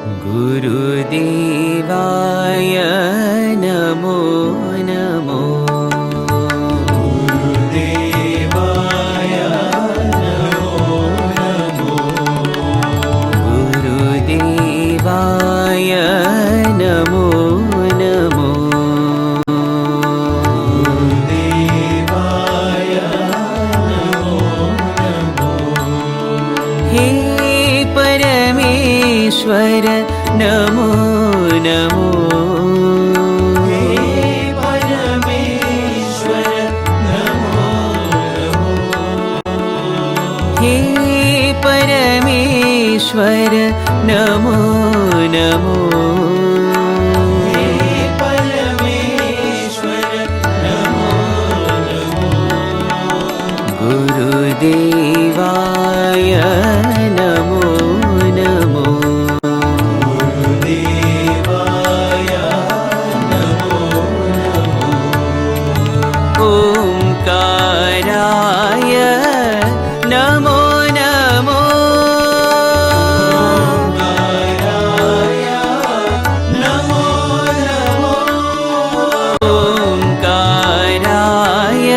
गुरुदेवाय नमो नमो। गुरुदेवाय नमो नमो। गुरुदेवाय नमो नमो। गुरुदेवाय नमो नमो। हे परमेश्वर नमो नमो। हे परमेश्वर नमो नमो। हे परमेश्वर नमो नमो। हे परमेश्वर नमो नमो। गुरुदेवाय नमो नमो। गुरुदेवाय नमो नमो। ओंकाराय नमो नमो। ओंकाराय नमो नमो। ओंकाराय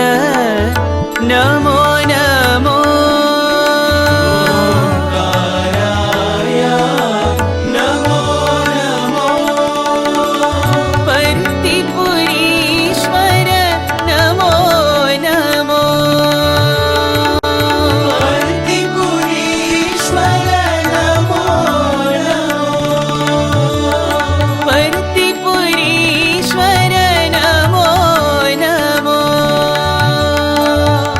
नमो नमो। ओंकाराय नमो नमो। पर्तिपुरीश्वर नमो नमो। पर्तिपुरीश्वर नमो नमो। पर्तिपुरीश्वर नमो नमो।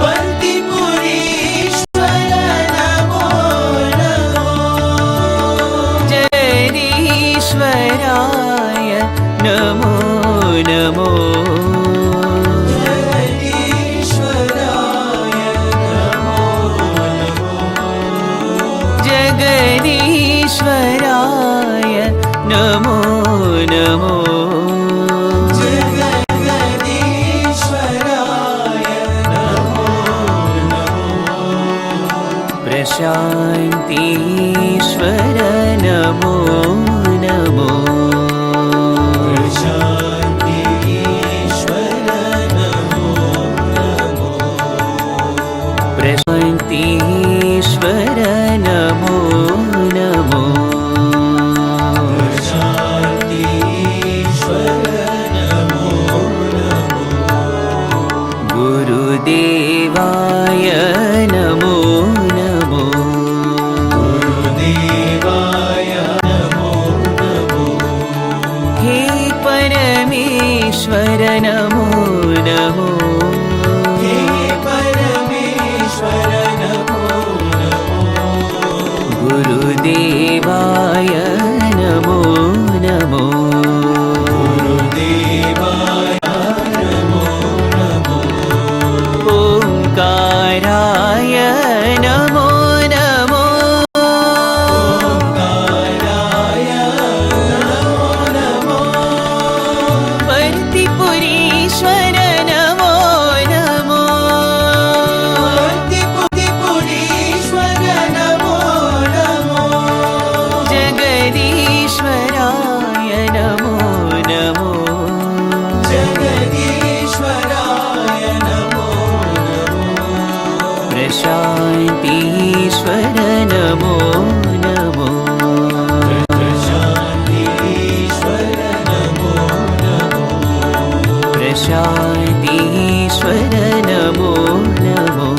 पर्तिपुरीश्वर नमो नमो। जगदीश्वराय नमो नमो। जगदीश्वराय नमो नमो। जगदीश्वराय नमो नमो। जगदीश्वराय नमो नमो। प्रशान्तीश्वर नमो नमो। प्रशान्तीश्वर नमो नमो। प्रशान्तीश्वर नमो नमो। प्रशान्तीश्वर नमो नमो। गुरुदेवाय नमो नमो। गुरुदेवाय नमो नमो। हे परमेश्वर नमो नमो। हे परमेश्वर नमो नमो। गुरुदेवाय नमो नमो। गुरुदेवाय नमो नमो। ओंकाराय नमो नमो। ओंकाराय नमो नमो। पर्तिपुरीश्वर नमो नमो। पर्तिपुरीश्वर नमो नमो। जगदीश्वराय नमो नमो। जगदीश्वराय नमो नमो। प्रशान्तीश्वर नमो नमो। प्रशान्तीश्वर नमो नमो। प्रशान्तीश्वर नमो नमो।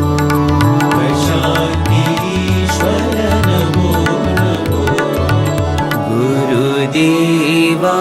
प्रशान्तीश्वर नमो नमो। गुरुदेवा